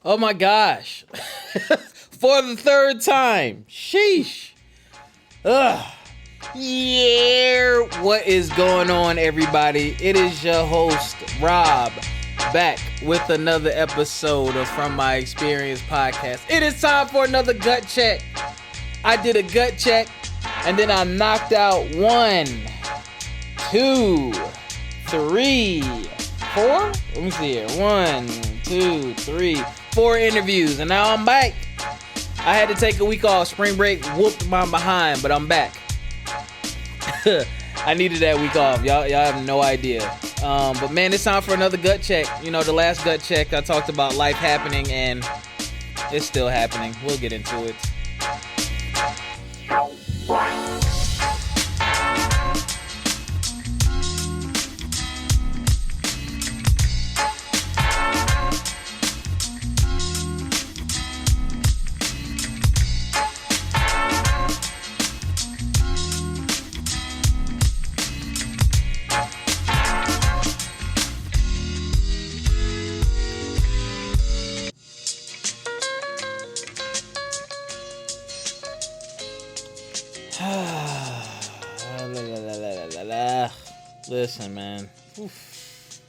Oh my gosh. For the third time. Sheesh. Ugh. Yeah. What is going on, everybody? It is your host, Rob, back with another episode of From My Experience podcast. It is time for another gut check. I did a gut check, and then I knocked out 1, 2, 3, 4. Let me see here. 1, 2, 3, 4 interviews, and now I'm back. I had to take a week off. Spring break whooped my behind, but I'm back. I needed that week off. Y'all have no idea. But man, it's time for another gut check. You know, the last gut check I talked about life happening, and it's still happening. We'll get into it. Listen, man. Oof.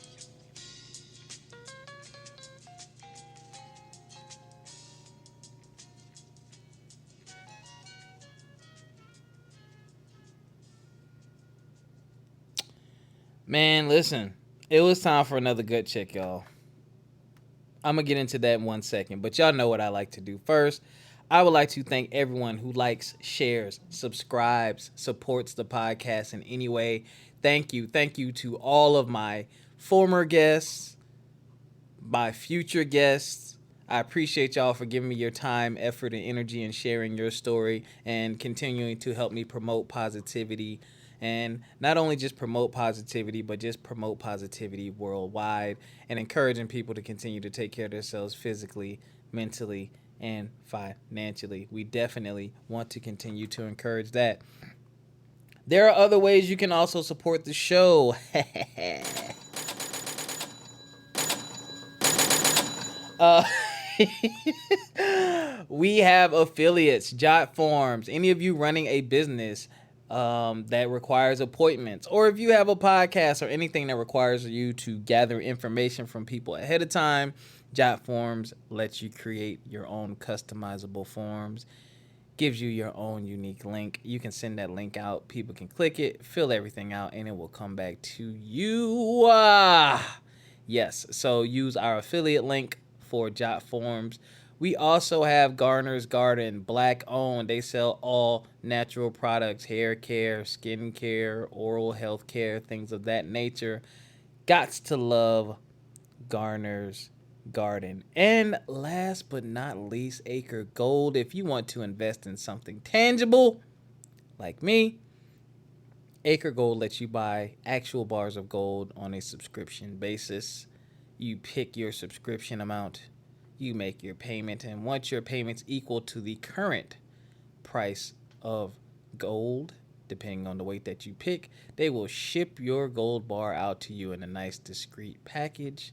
Man, listen. It was time for another gut check, y'all. I'm going to get into that in 1 second, but y'all know what I like to do. First, I would like to thank everyone who likes, shares, subscribes, supports the podcast in any way. Thank you. Thank you to all of my former guests, my future guests. I appreciate y'all for giving me your time, effort, and energy and sharing your story and continuing to help me promote positivity. And not only just promote positivity, but just promote positivity worldwide and encouraging people to continue to take care of themselves physically, mentally, and financially. We definitely want to continue to encourage that. There are other ways you can also support the show. We have affiliates, Jot Forms. Any of you running a business that requires appointments, or if you have a podcast or anything that requires you to gather information from people ahead of time, Jot Forms lets you create your own customizable forms. Gives you your own unique link. You can send that link out. People can click it, fill everything out, and it will come back to you. Yes, so use our affiliate link for Jot Forms. We also have Garner's Garden, Black owned. They sell all natural products, hair care, skin care, oral health care, things of that nature. Gots to love Garner's Garden. And last but not least, Acre Gold. If you want to invest in something tangible, like me, Acre Gold lets you buy actual bars of gold on a subscription basis. You pick your subscription amount, you make your payment, and once your payment's equal to the current price of gold, depending on the weight that you pick, they will ship your gold bar out to you in a nice discreet package,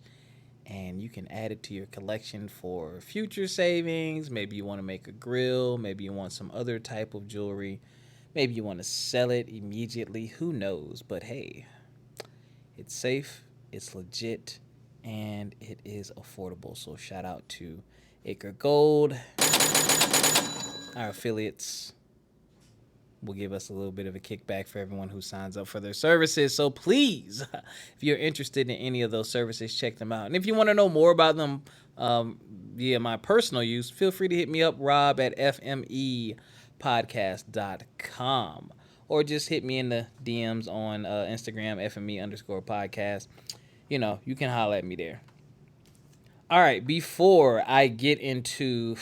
and you can add it to your collection for future savings. Maybe you want to make a grill, maybe you want some other type of jewelry, maybe you want to sell it immediately, who knows. But hey, it's safe, it's legit, and it is affordable. So shout out to Acre Gold. Our affiliates will give us a little bit of a kickback for everyone who signs up for their services. So please, if you're interested in any of those services, check them out. And if you want to know more about them via my personal use, feel free to hit me up, Rob at fmepodcast.com. Or just hit me in the DMs on Instagram, FME_podcast. You know, you can holler at me there. All right, before I get into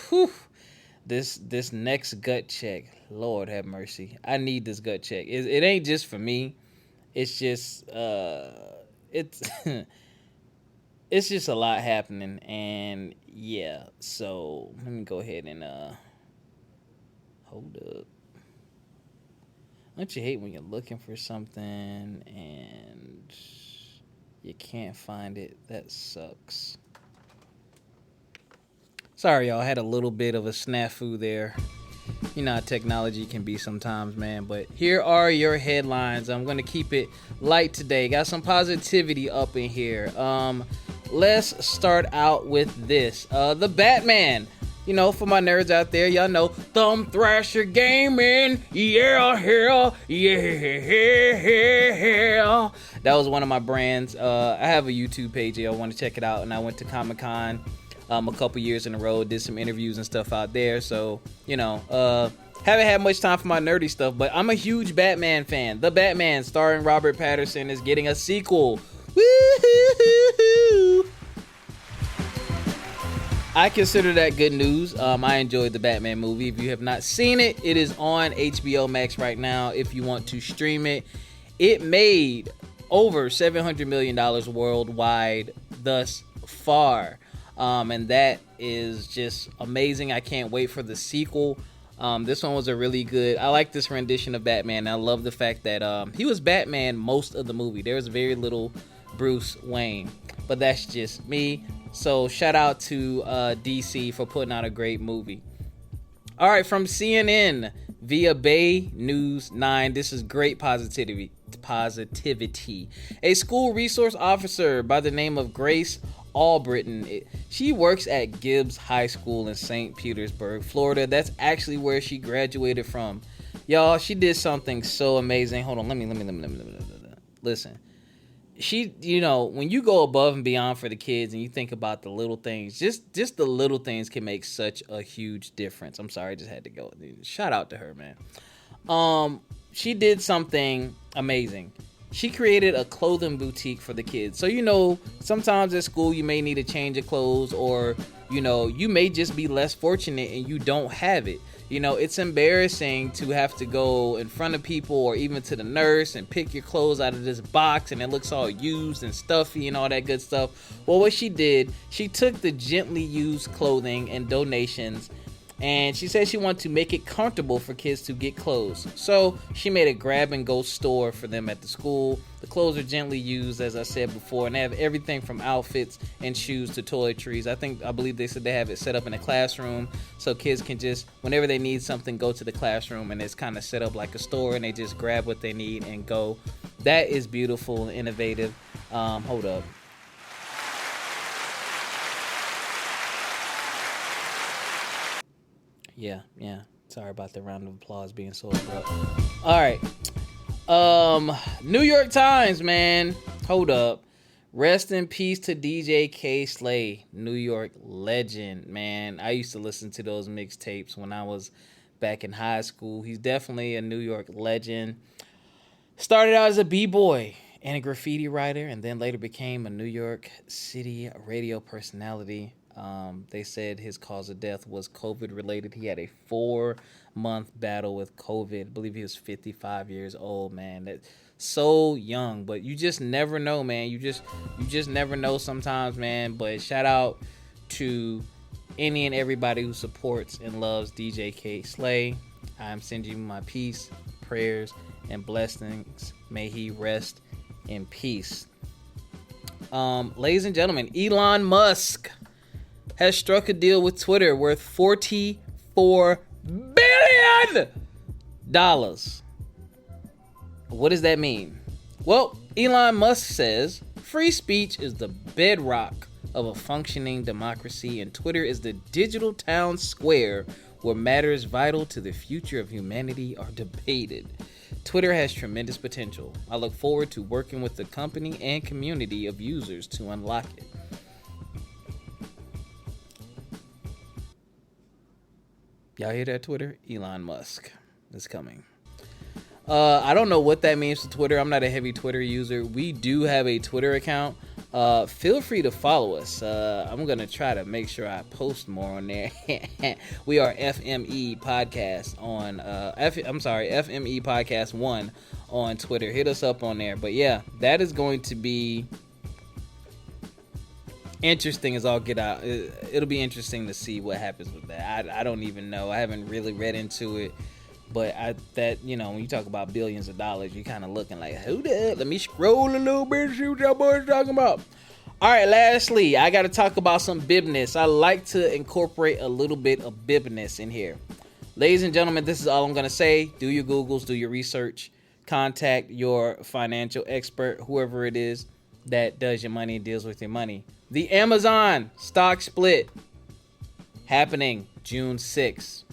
this next gut check, Lord have mercy, I need this gut check. It ain't just for me. It's just it's it's just a lot happening, and yeah. So let me go ahead and hold up. Don't you hate when you're looking for something and you can't find it? That sucks. Sorry, y'all. I had a little bit of a snafu there. You know how technology can be sometimes, man. But here are your headlines. I'm going to keep it light today. Got some positivity up in here. Let's start out with this. The Batman. You know, for my nerds out there, y'all know Thumb Thrasher Gaming. Yeah. That was one of my brands. I have a YouTube page. Y'all want to check it out. And I went to Comic-Con a couple years in a row, did some interviews and stuff out there. So, you know, haven't had much time for my nerdy stuff, but I'm a huge Batman fan. The Batman, starring Robert Pattinson, is getting a sequel. Woo-hoo-hoo-hoo. I consider that good news. I enjoyed the Batman movie. If you have not seen it, it is on HBO Max right now if you want to stream it. It made over $700 million worldwide thus far. And that is just amazing. I can't wait for the sequel. This one was a really good. I like this rendition of Batman. I love the fact that he was Batman most of the movie. There was very little Bruce Wayne, but that's just me. So shout out to DC for putting out a great movie. All right, from CNN via Bay News 9. This is great positivity. A school resource officer by the name of Grace Albritton. She works at Gibbs High School in St. Petersburg, Florida. That's actually where she graduated from. Y'all, she did something so amazing. Hold on, let me listen. She, you know, when you go above and beyond for the kids and you think about the little things, just the little things can make such a huge difference. I'm sorry, I just had to go. Shout out to her, man. She did something amazing. She created a clothing boutique for the kids. So, you know, sometimes at school you may need a change of clothes, or, you know, you may just be less fortunate and you don't have it. You know, it's embarrassing to have to go in front of people or even to the nurse and pick your clothes out of this box and it looks all used and stuffy and all that good stuff. Well, what she did, she took the gently used clothing and donations, and she said she wanted to make it comfortable for kids to get clothes. So she made a grab and go store for them at the school. The clothes are gently used, as I said before, and they have everything from outfits and shoes to toiletries. I believe they said they have it set up in a classroom so kids can just, whenever they need something, go to the classroom, and it's kind of set up like a store and they just grab what they need and go. That is beautiful and innovative. Hold up. Yeah. Sorry about the round of applause being so abrupt. All right. New York Times, man. Hold up. Rest in peace to DJ K Slay, New York legend, man. I used to listen to those mixtapes when I was back in high school. He's definitely a New York legend. Started out as a b-boy and a graffiti writer, and then later became a New York City radio personality. They said his cause of death was COVID related. He had a 4-month battle with COVID. I believe he was 55 years old, man. That's so young, but you just never know, man. You just never know sometimes, man. But shout out to any and everybody who supports and loves DJ K Slay. I'm sending you my peace, prayers, and blessings. May he rest in peace. Ladies and gentlemen, Elon Musk has struck a deal with Twitter worth $44 billion. What does that mean? Well, Elon Musk says free speech is the bedrock of a functioning democracy, and Twitter is the digital town square where matters vital to the future of humanity are debated. Twitter has tremendous potential. I look forward to working with the company and community of users to unlock it. Y'all hear that, Twitter? Elon Musk is coming. I don't know what that means to Twitter. I'm not a heavy Twitter user. We do have a Twitter account. Feel free to follow us. I'm going to try to make sure I post more on there. We are FME Podcast on, FME Podcast 1 on Twitter. Hit us up on there. But yeah, that is going to be interesting as all get out. It'll be interesting to see what happens with that. I don't even know. I haven't really read into it, but when you talk about billions of dollars, you kind of looking like, hold up, let me scroll a little bit and see what y'all boys talking about. All right, lastly, I got to talk about some bibness. I like to incorporate a little bit of bibness in here. Ladies and gentlemen, this is all I'm going to say. Do your Googles, do your research, contact your financial expert, whoever it is that does your money and deals with your money. The Amazon stock split happening June 6th.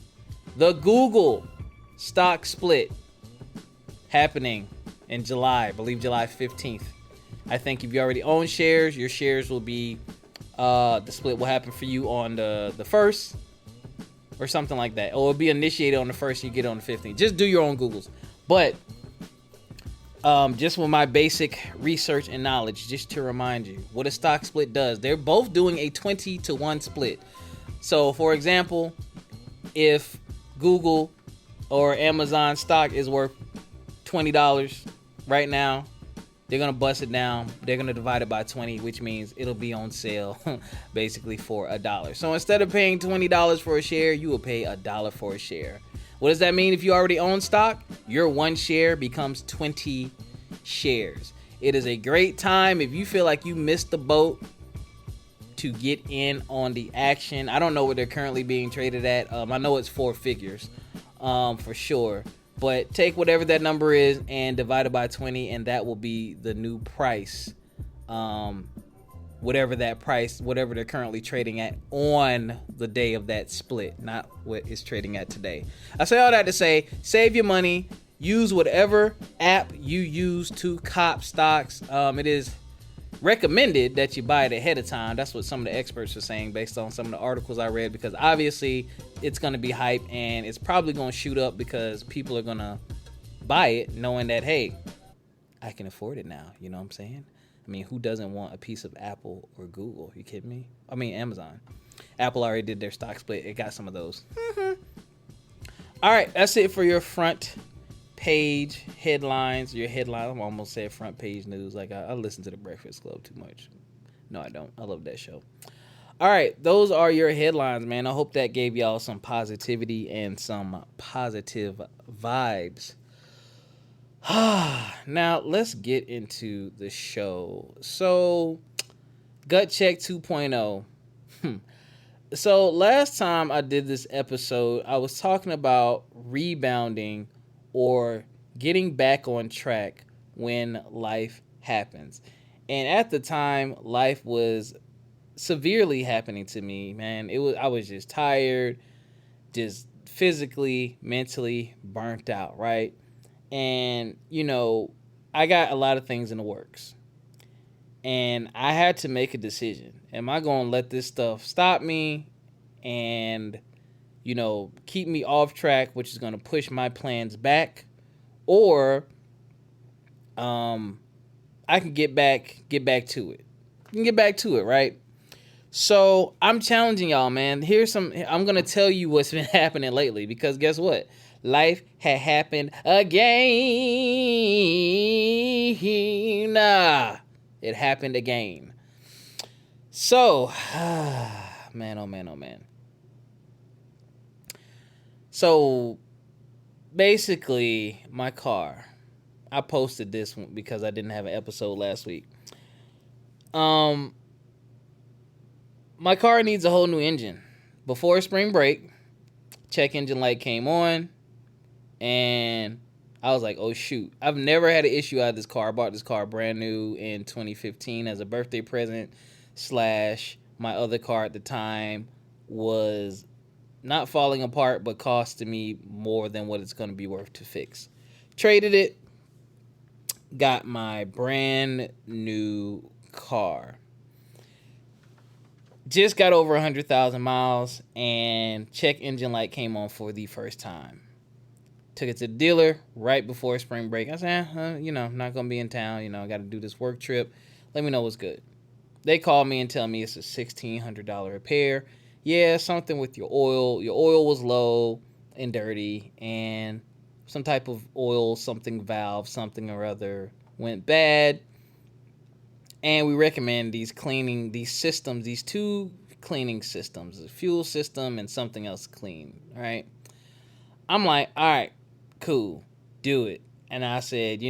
The Google stock split happening in July, I believe July 15th. I think if you already own shares, your shares will be, the split will happen for you on the 1st or something like that. Or it'll be initiated on the 1st, you get it on the 15th. Just do your own Googles. But just with my basic research and knowledge, just to remind you what a stock split does. They're both doing a 20-to-1 split. So, for example, if Google or Amazon stock is worth $20 right now, they're going to bust it down. They're going to divide it by 20, which means it'll be on sale basically for $1. So instead of paying $20 for a share, you will pay $1 for a share. What does that mean if you already own stock? Your one share becomes 20 shares. It is a great time if you feel like you missed the boat to get in on the action. I don't know what they're currently being traded at. I know it's 4 figures for sure. But take whatever that number is and divide it by 20, and that will be the new price. Whatever they're currently trading at on the day of that split, not what it's trading at today. I say all that to say, save your money. Use whatever app you use to cop stocks. It is recommended that you buy it ahead of time. That's what some of the experts are saying based on some of the articles I read, because obviously it's going to be hype and it's probably going to shoot up because people are going to buy it knowing that, hey, I can afford it now. You know what I'm saying? I mean, who doesn't want a piece of Apple or Google? You kidding me? I mean, Amazon. Apple already did their stock split. It got some of those. All right, that's it for your front page headlines. I'm almost said front page news. Like I listen to the Breakfast Club too much. No, I don't. I love that show. All right, those are your headlines, man. I hope that gave y'all some positivity and some positive vibes. Now let's get into the show. So, gut check 2.0. So last time I did this episode, I was talking about rebounding or getting back on track when life happens. And at the time, life was severely happening to me, man. I was just tired, just physically, mentally burnt out, right? And, I got a lot of things in the works. And I had to make a decision. Am I going to let this stuff stop me and keep me off track, which is going to push my plans back, or I can get back to it. Right? So I'm challenging y'all, man. I'm going to tell you what's been happening lately, because guess what? Life had happened again. It happened again. So, man, oh man, oh man. So, basically, my car. I posted this one because I didn't have an episode last week. My car needs a whole new engine. Before spring break, check engine light came on, and I was like, oh shoot. I've never had an issue out of this car. I bought this car brand new in 2015 as a birthday present / my other car at the time was not falling apart, but costing me more than what it's going to be worth to fix. Traded it, got my brand new car. Just got over 100,000 miles, and check engine light came on for the first time. Took it to the dealer right before spring break. I said, I'm not going to be in town. I got to do this work trip. Let me know what's good. They call me and tell me it's a $1,600 repair. Yeah, something with your oil. Your oil was low and dirty, and some type of oil, something valve, something or other went bad. And we recommend these systems, these 2 cleaning systems, a fuel system and something else clean, all right? I'm like, all right, cool, do it. And I said,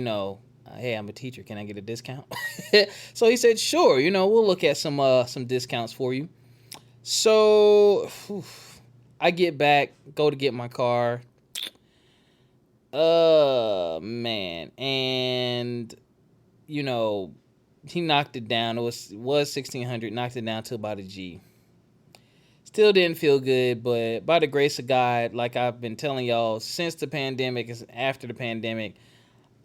Hey, I'm a teacher. Can I get a discount? So he said, sure. We'll look at some discounts for you. So I get back, go to get my car. Man, and he knocked it down. It was 1,600. Knocked it down to about a G. Still didn't feel good, but by the grace of God, like I've been telling y'all since the pandemic and after the pandemic,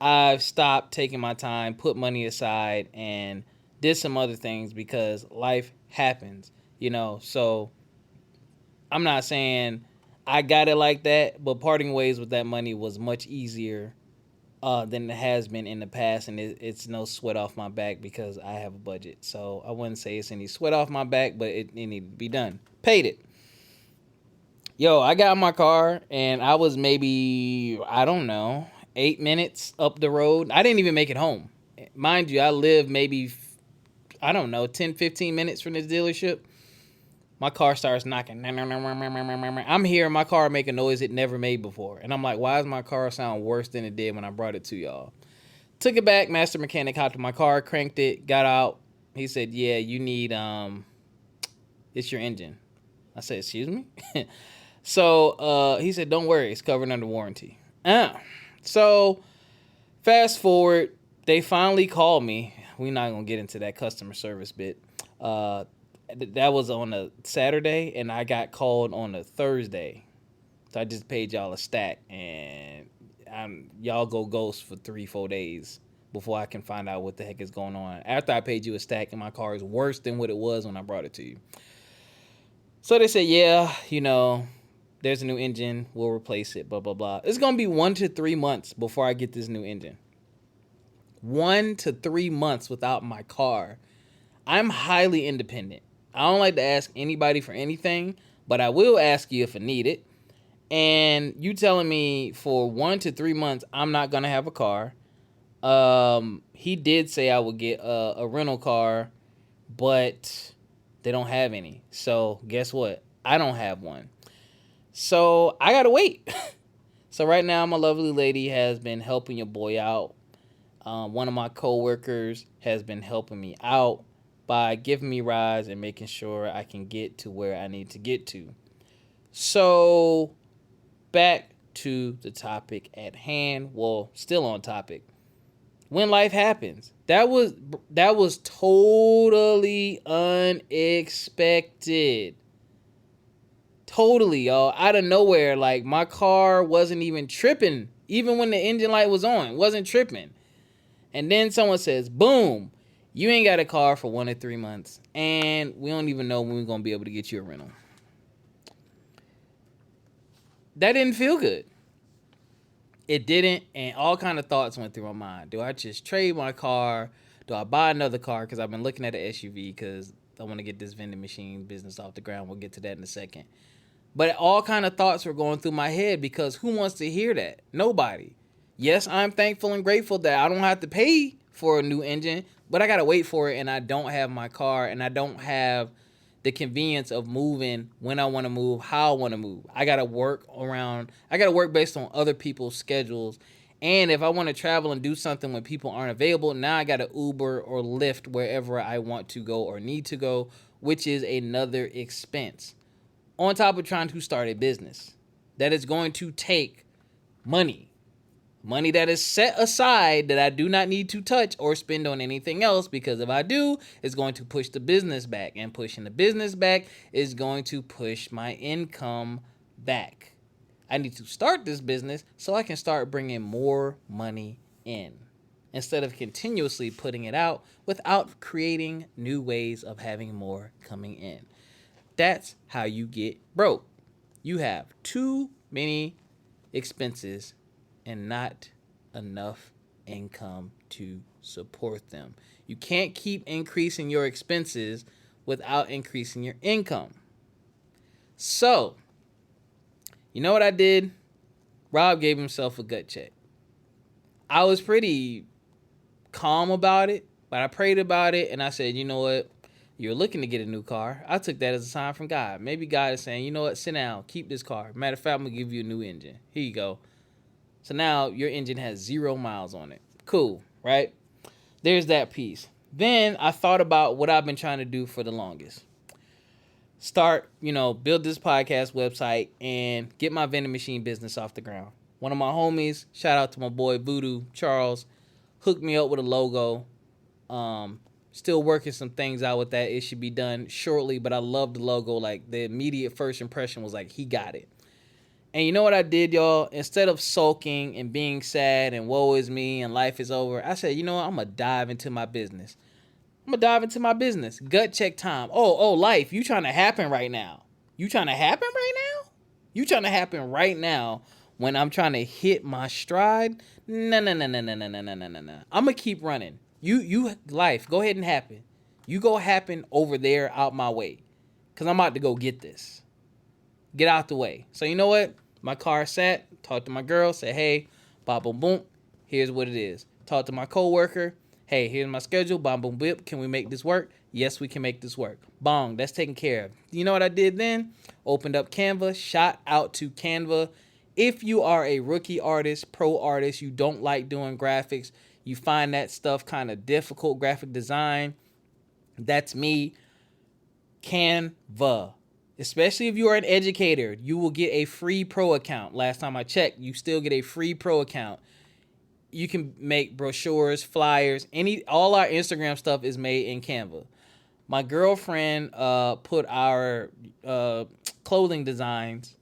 I've stopped taking my time, put money aside, and did some other things because life happens, So I'm not saying I got it like that, but parting ways with that money was much easier than it has been in the past, and it's no sweat off my back because I have a budget. So I wouldn't say it's any sweat off my back, but it needed to be done. Paid it. Yo, I got my car, and I was maybe, I don't know, 8 minutes up the road. I didn't even make it home. Mind you, I live maybe, I don't know, 10, 15 minutes from this dealership. My car starts knocking. I'm hearing my car make a noise it never made before. And I'm like, why does my car sound worse than it did when I brought it to y'all? Took it back, master mechanic hopped in my car, cranked it, got out. He said, yeah, you need, it's your engine. I said, excuse me? So he said, don't worry, it's covered under warranty. So fast forward, they finally called me. We're not going to get into that customer service bit. That was on a Saturday, and I got called on a Thursday. So I just paid y'all a stack, and y'all go ghost for 3-4 days before I can find out what the heck is going on. After I paid you a stack, and my car is worse than what it was when I brought it to you. So they said, yeah, there's a new engine. We'll replace it, blah, blah, blah. It's going to be 1 to 3 months before I get this new engine. 1 to 3 months without my car. I'm highly independent. I don't like to ask anybody for anything, but I will ask you if I need it. And you telling me for 1 to 3 months I'm not going to have a car. He did say I would get a rental car, but they don't have any. So guess what? I don't have one. So I got to wait. So right now my lovely lady has been helping your boy out. One of my coworkers has been helping me out by giving me rides and making sure I can get to where I need to get to. So back to the topic at hand. Well, still on topic. When life happens, that was totally unexpected. Totally, y'all. Out of nowhere, like my car wasn't even tripping. Even when the engine light was on, wasn't tripping. And then someone says, boom, you ain't got a car for 1 to 3 months. And we don't even know when we're going to be able to get you a rental. That didn't feel good. It didn't. And all kind of thoughts went through my mind. Do I just trade my car? Do I buy another car? Because I've been looking at an SUV because I want to get this vending machine business off the ground. We'll get to that in a second. But all kind of thoughts were going through my head because who wants to hear that? Nobody. Yes, I'm thankful and grateful that I don't have to pay for a new engine, but I got to wait for it, and I don't have my car, and I don't have the convenience of moving when I want to move, how I want to move. I got to work based on other people's schedules, and if I want to travel and do something when people aren't available, now I got to Uber or Lyft wherever I want to go or need to go, which is another expense. On top of trying to start a business that is going to take money that is set aside that I do not need to touch or spend on anything else, because if I do, it's going to push the business back, and pushing the business back is going to push my income back. I need to start this business so I can start bringing more money in instead of continuously putting it out without creating new ways of having more coming in. That's how you get broke. You have too many expenses and not enough income to support them. You can't keep increasing your expenses without increasing your income. So, you know what I did? Rob gave himself a gut check. I was pretty calm about it, but I prayed about it, and I said, you know what? You're looking to get a new car. I took that as a sign from God. Maybe God is saying, you know what? Sit down. Keep this car. Matter of fact, I'm going to give you a new engine. Here you go. So now your engine has 0 miles on it. Cool. right? There's that piece. Then I thought about what I've been trying to do for the longest. Start, build this podcast website and get my vending machine business off the ground. One of my homies, shout out to my boy Voodoo Charles, hooked me up with a logo. Still working some things out with that. It should be done shortly, but I love the logo. Like, the immediate first impression was like, he got it. And you know what I did, y'all? Instead of sulking and being sad and woe is me and life is over, I said, you know what? I'm going to dive into my business. Gut check time. Oh, life, you trying to happen right now. You trying to happen right now when I'm trying to hit my stride? No. I'm going to keep running. You, life, go ahead and happen. You go happen over there out my way. Because I'm about to go get this. Get out the way. So you know what? My car sat, talked to my girl, said, hey, bop, boom, boom, here's what it is. Talked to my coworker, hey, here's my schedule, bop, boom, bip, can we make this work? Yes, we can make this work. Bong, that's taken care of. You know what I did then? Opened up Canva, shot out to Canva. If you are a rookie artist, pro artist, you don't like doing graphics, you find that stuff kind of difficult, graphic design, that's me. Canva. Especially if you are an educator, you will get a free pro account. Last time I checked, you still get a free pro account. You can make brochures, flyers, all our Instagram stuff is made in Canva. My girlfriend put our clothing designs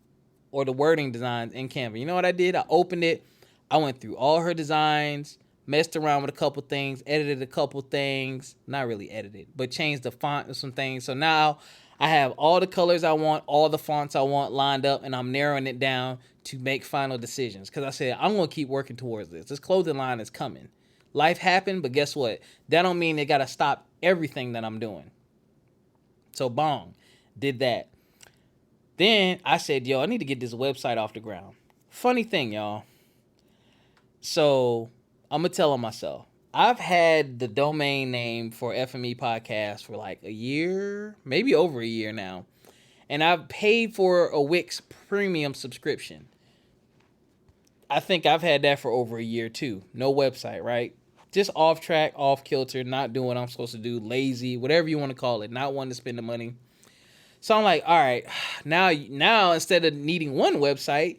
or the wording designs in Canva. You know what I did? I opened it. I went through all her designs, messed around with a couple things, edited a couple things. Not really edited, but changed the font of some things. So now I have all the colors I want, all the fonts I want lined up, and I'm narrowing it down to make final decisions. Because I said, I'm going to keep working towards this. This clothing line is coming. Life happened, but guess what? That don't mean they got to stop everything that I'm doing. So, bong, did that. Then I said, yo, I need to get this website off the ground. Funny thing, y'all. So, I'm going to tell on myself. I've had the domain name for FME Podcast for like a year, maybe over a year now. And I've paid for a Wix premium subscription. I think I've had that for over a year too. No website, right? Just off track, off kilter, not doing what I'm supposed to do, lazy, whatever you want to call it, not wanting to spend the money. So I'm like, all right, now instead of needing one website,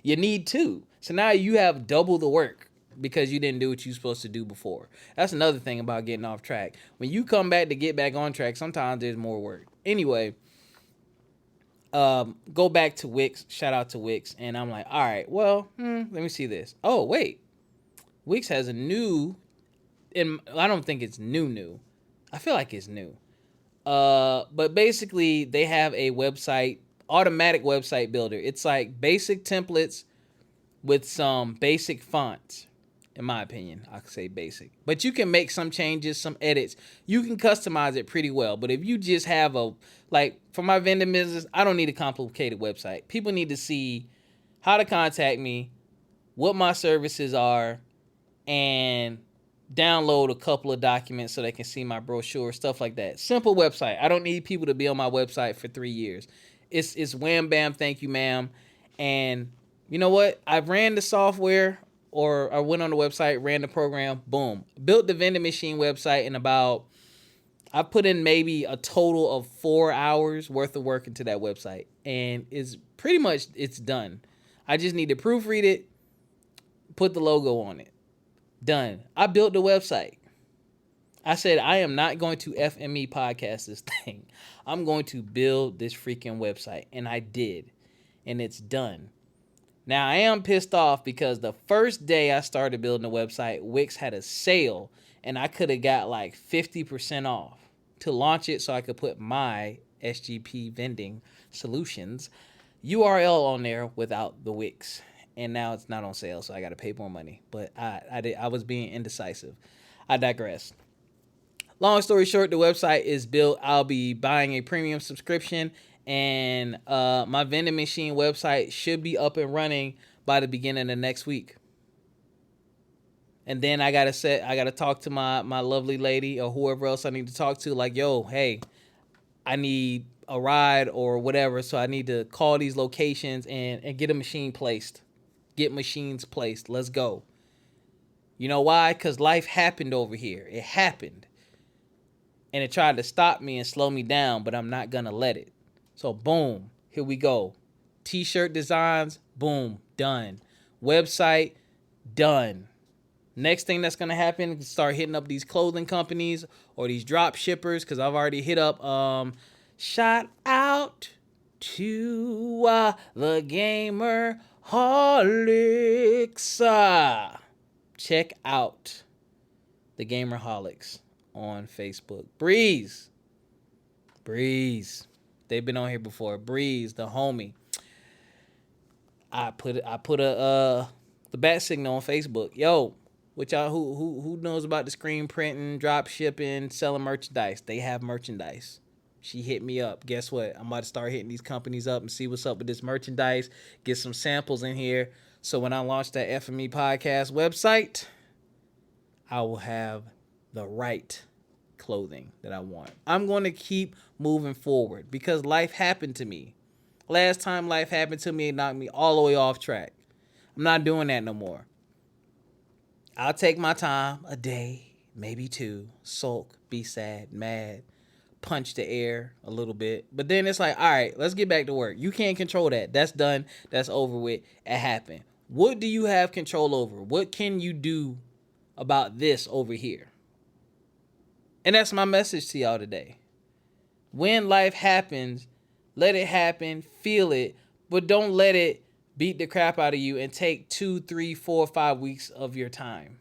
you need two. So now you have double the work because you didn't do what you were supposed to do before. That's another thing about getting off track. When you come back to get back on track, sometimes there's more work. Anyway, go back to Wix. Shout out to Wix. And I'm like, all right, well, let me see this. Oh, wait. Wix has a new, and I don't think it's new. I feel like it's new. But basically, they have a website, automatic website builder. It's like basic templates with some basic fonts. In my opinion, I could say basic. But you can make some changes, some edits. You can customize it pretty well. But if you just have for my vending business, I don't need a complicated website. People need to see how to contact me, what my services are, and download a couple of documents so they can see my brochure, stuff like that. Simple website. I don't need people to be on my website for 3 years. It's wham, bam, thank you, ma'am. And you know what? I ran the software, or I went on the website, ran the program, boom. Built the vending machine website in I put in maybe a total of 4 hours worth of work into that website. And it's pretty much, it's done. I just need to proofread it, put the logo on it. Done. I built the website. I said, I am not going to FME podcast this thing. I'm going to build this freaking website. And I did. And it's done. Now, I am pissed off because the first day I started building the website, Wix had a sale, and I could have got like 50% off to launch it so I could put my SGP Vending Solutions URL on there without the Wix. And now it's not on sale, so I got to pay more money. But I was being indecisive. I digress. Long story short, the website is built. I'll be buying a premium subscription. And my vending machine website should be up and running by the beginning of next week. And then I gotta talk to my lovely lady or whoever else I need to talk to. Like, yo, hey, I need a ride or whatever. So I need to call these locations and get a machine placed. Get machines placed. Let's go. You know why? Because life happened over here. It happened. And it tried to stop me and slow me down, but I'm not going to let it. So, boom, here we go. T-shirt designs, boom, done. Website, done. Next thing that's going to happen, start hitting up these clothing companies or these drop shippers, because I've already hit up, shout out to the Gamer Holics. Check out the Gamerholics on Facebook. Breeze. They've been on here before. Breeze, the homie. I put the bat signal on Facebook. Yo, which y'all who knows about the screen printing, drop shipping, selling merchandise? They have merchandise. She hit me up. Guess what? I'm about to start hitting these companies up and see what's up with this merchandise. Get some samples in here. So when I launch that FME podcast website, I will have the right clothing that I want. I'm going to keep moving forward because life happened to me. Last time life happened to me, it knocked me all the way off track. I'm not doing that no more. I'll take my time, a day, maybe two, sulk, be sad, mad, punch the air a little bit. But then it's like, all right, let's get back to work. You can't control that. That's done. That's over with. It happened. What do you have control over? What can you do about this over here? And that's my message to y'all today. When life happens, let it happen, feel it, but don't let it beat the crap out of you and take 2, 3, 4, 5 weeks of your time.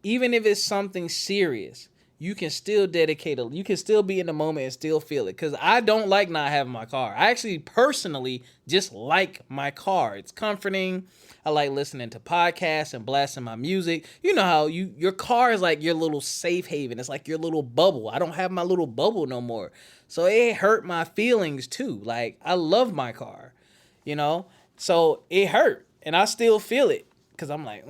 Even if it's something serious, you can still you can still be in the moment and still feel it. Because I don't like not having my car. I actually personally just like my car. It's comforting. I like listening to podcasts and blasting my music. You know how your car is like your little safe haven. It's like your little bubble. I don't have my little bubble no more. So it hurt my feelings too. Like, I love my car, you know? So it hurt. And I still feel it. Because I'm like,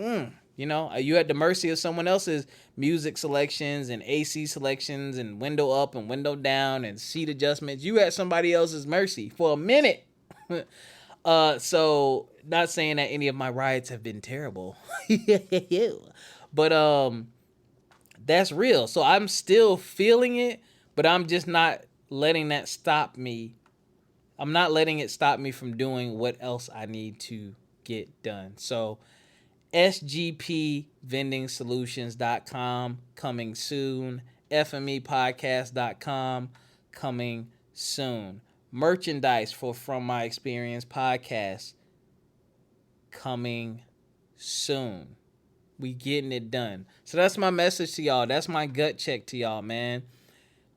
you know, you at the mercy of someone else's music selections and AC selections and window up and window down and seat adjustments. You at somebody else's mercy for a minute. So not saying that any of my rides have been terrible, but that's real. So I'm still feeling it, but I'm just not letting that stop me. I'm not letting it stop me from doing what else I need to get done. So sgpvendingsolutions.com coming soon. fmepodcast.com coming soon. Merchandise for From My Experience podcast coming soon. We getting it done. So that's my message to y'all. That's my gut check to y'all, man.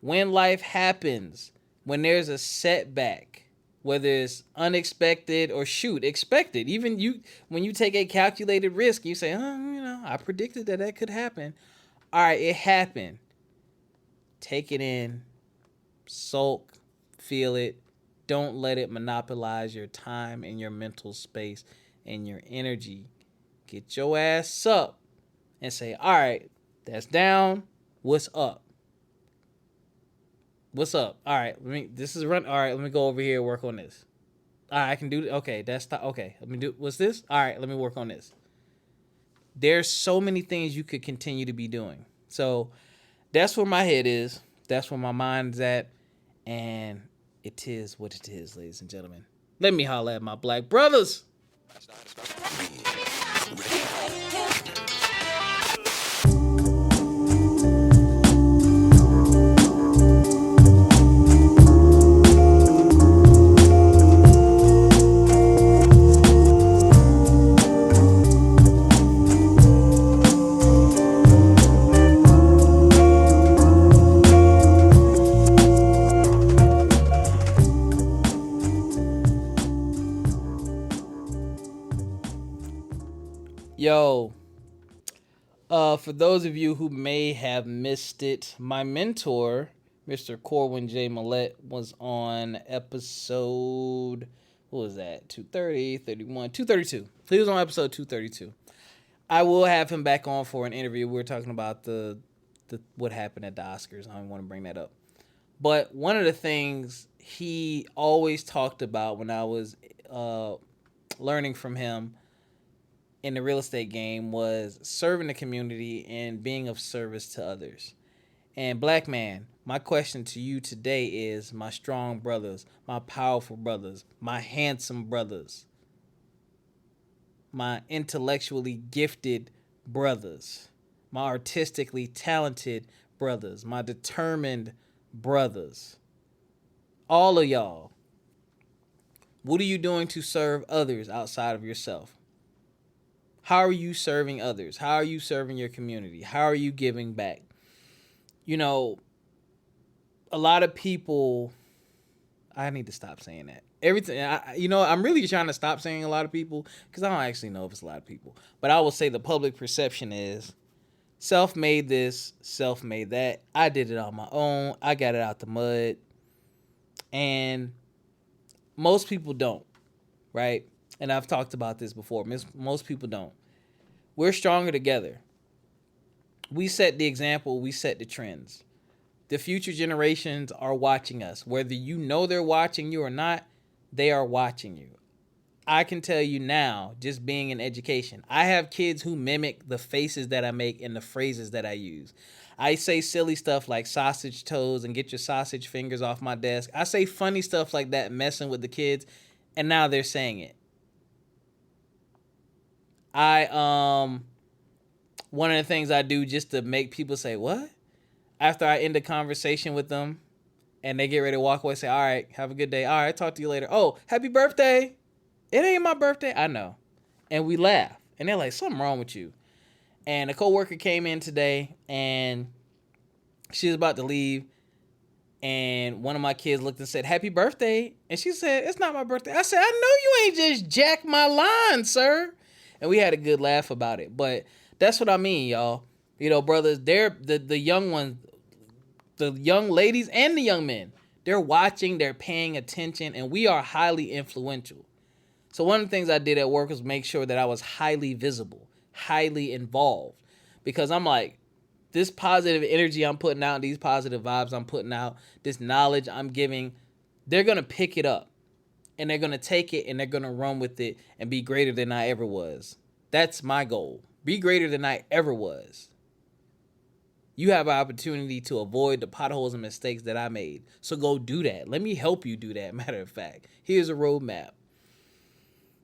When life happens, when there's a setback, whether it's unexpected or expected, even when you take a calculated risk, you say, you know, I predicted that could happen. All right, it happened. Take it in, sulk, feel it. Don't let it monopolize your time and your mental space and your energy. Get your ass up and say, all right, that's down. What's up? What's up? All right, this is run. All right, let me go over here and work on this. All right, I can do. Okay, okay. Let me do. What's this? All right, let me work on this. There's so many things you could continue to be doing. So that's where my head is. That's where my mind's at, and it is what it is, ladies and gentlemen. Let me holler at my black brothers. Yo, for those of you who may have missed it, my mentor, Mr. Corwin J. Millett, was on episode, what was that, 230, 31, 232. He was on episode 232. I will have him back on for an interview. We were talking about the what happened at the Oscars. I don't want to bring that up. But one of the things he always talked about when I was learning from him in the real estate game was serving the community and being of service to others. And black man, my question to you today is, my strong brothers, my powerful brothers, my handsome brothers, my intellectually gifted brothers, my artistically talented brothers, my determined brothers, all of y'all, what are you doing to serve others outside of yourself? How are you serving others? How are you serving your community? How are you giving back? You know, a lot of people, I need to stop saying that. Everything, I'm really trying to stop saying a lot of people because I don't actually know if it's a lot of people. But I will say the public perception is self-made this, self-made that. I did it on my own. I got it out the mud. And most people don't, right? And I've talked about this before. Most people don't. We're stronger together. We set the example. We set the trends. The future generations are watching us. Whether you know they're watching you or not, they are watching you. I can tell you now, just being in education, I have kids who mimic the faces that I make and the phrases that I use. I say silly stuff like sausage toes and get your sausage fingers off my desk. I say funny stuff like that, messing with the kids, and now they're saying it. One of the things I do just to make people say, what? After I end a conversation with them and they get ready to walk away, say, all right, have a good day. All right, talk to you later. Oh, happy birthday. It ain't my birthday. I know. And we laugh. And they're like, something wrong with you. And a coworker came in today and she was about to leave. And one of my kids looked and said, happy birthday. And she said, it's not my birthday. I said, I know you ain't just jacked my line, sir. And we had a good laugh about it. But that's what I mean, y'all. You know, brothers, they're the young ones, the young ladies and the young men. They're watching, they're paying attention, and we are highly influential. So one of the things I did at work was make sure that I was highly visible, highly involved. Because I'm like, this positive energy I'm putting out, these positive vibes I'm putting out, this knowledge I'm giving, they're going to pick it up. And they're going to take it and they're going to run with it and be greater than I ever was. That's my goal. Be greater than I ever was. You have an opportunity to avoid the potholes and mistakes that I made. So go do that. Let me help you do that. Matter of fact, here's a roadmap.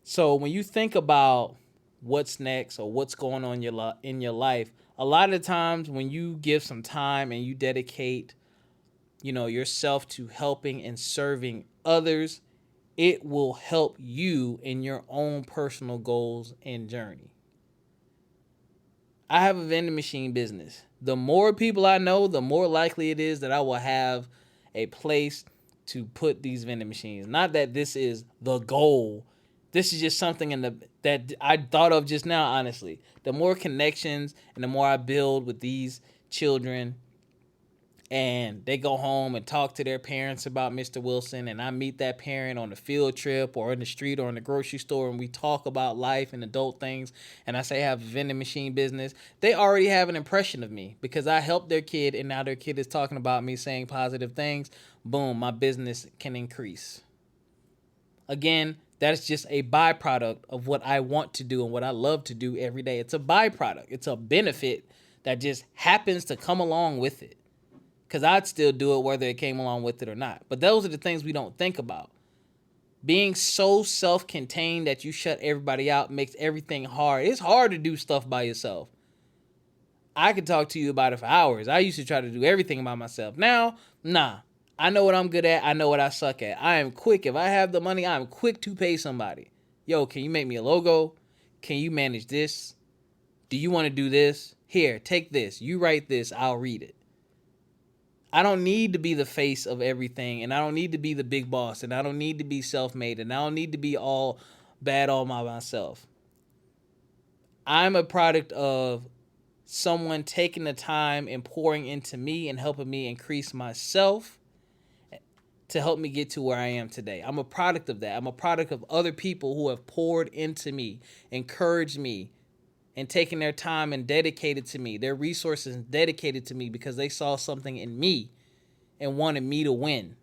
So when you think about what's next or what's going on in your life, a lot of times when you give some time and you dedicate, yourself to helping and serving others, it will help you in your own personal goals and journey. I have a vending machine business. The more people I know, the more likely it is that I will have a place to put these vending machines. Not that this is the goal. This is just something that I thought of just now, honestly. The more connections and the more I build with these children, and they go home and talk to their parents about Mr. Wilson, and I meet that parent on the field trip or in the street or in the grocery store, and we talk about life and adult things, and I say I have a vending machine business, they already have an impression of me because I helped their kid, and now their kid is talking about me, saying positive things. Boom, my business can increase. Again, that's just a byproduct of what I want to do and what I love to do every day. It's a byproduct. It's a benefit that just happens to come along with it. Because I'd still do it whether it came along with it or not. But those are the things we don't think about. Being so self-contained that you shut everybody out makes everything hard. It's hard to do stuff by yourself. I could talk to you about it for hours. I used to try to do everything by myself. Now, nah. I know what I'm good at. I know what I suck at. I am quick. If I have the money, I'm quick to pay somebody. Yo, can you make me a logo? Can you manage this? Do you want to do this? Here, take this. You write this. I'll read it. I don't need to be the face of everything, and I don't need to be the big boss, and I don't need to be self-made, and I don't need to be all bad all by myself. I'm a product of someone taking the time and pouring into me and helping me increase myself to help me get to where I am today. I'm a product of that. I'm a product of other people who have poured into me, encouraged me, and taken their time and dedicated to me, their resources dedicated to me because they saw something in me and wanted me to win.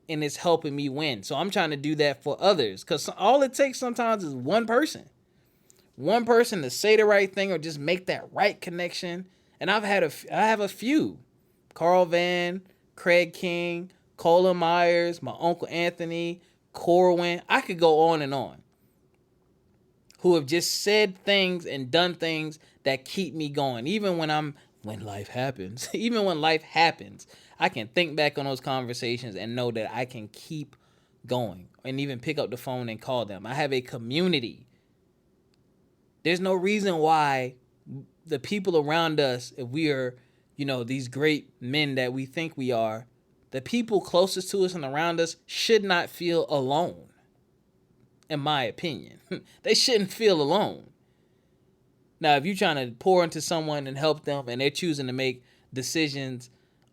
And it's helping me win. So I'm trying to do that for others because all it takes sometimes is one person. one person to say the right thing or just make that right connection. And I have a few. Carl Van, Craig King, Colin Myers, my Uncle Anthony, Corwin. I could go on and on. Who have just said things and done things that keep me going. Even when life happens. Even when life happens, I can think back on those conversations and know that I can keep going. And even pick up the phone and call them. I have a community. There's no reason why the people around us, if we are, these great men that we think we are, the people closest to us and around us should not feel alone. In my opinion, they shouldn't feel alone. Now, if you're trying to pour into someone and help them and they're choosing to make decisions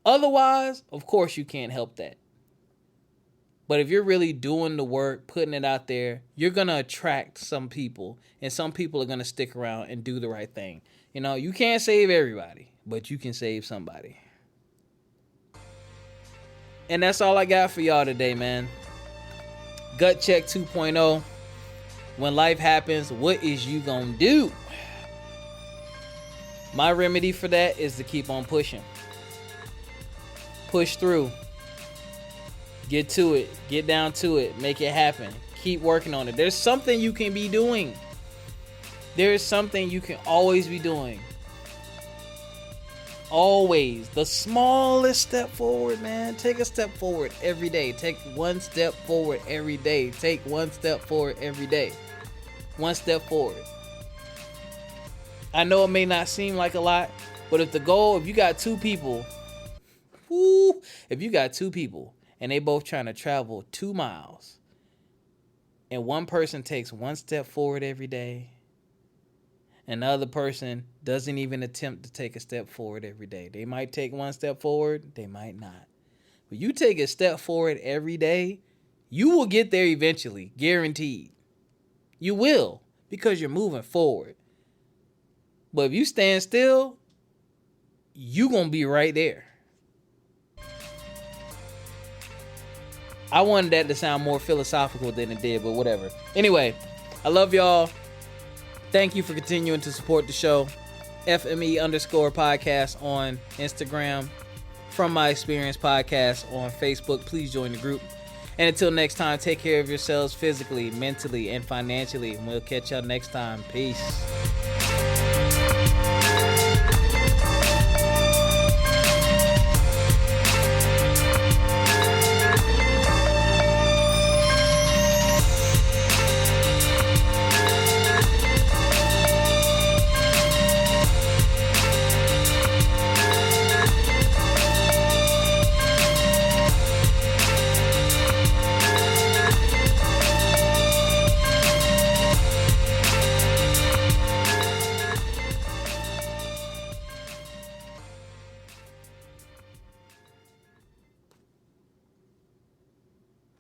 otherwise, of course you can't help that. But if you're really doing the work, putting it out there, you're going to attract some people, and some people are going to stick around and do the right thing. You can't save everybody, but you can save somebody. And that's all I got for y'all today, man. Gut check 2.0. When life happens, what is you gonna do? My remedy for that is to keep on pushing. Push through. Get to it. Get down to it. Make it happen. Keep working on it. There's something you can be doing. There's something you can always be doing. Always. The smallest step forward, man. Take a step forward every day. Take one step forward every day. Take one step forward every day. One step forward. I know it may not seem like a lot, but if you got two people, and they both trying to travel 2 miles, and one person takes one step forward every day, and the other person doesn't even attempt to take a step forward every day. They might take one step forward, they might not. But you take a step forward every day, you will get there eventually, guaranteed. You will, because you're moving forward. But if you stand still, you're going to be right there. I wanted that to sound more philosophical than it did, but whatever. Anyway, I love y'all. Thank you for continuing to support the show. FME_podcast on Instagram. From My Experience Podcast on Facebook. Please join the group. And until next time, take care of yourselves physically, mentally, and financially. And we'll catch y'all next time. Peace.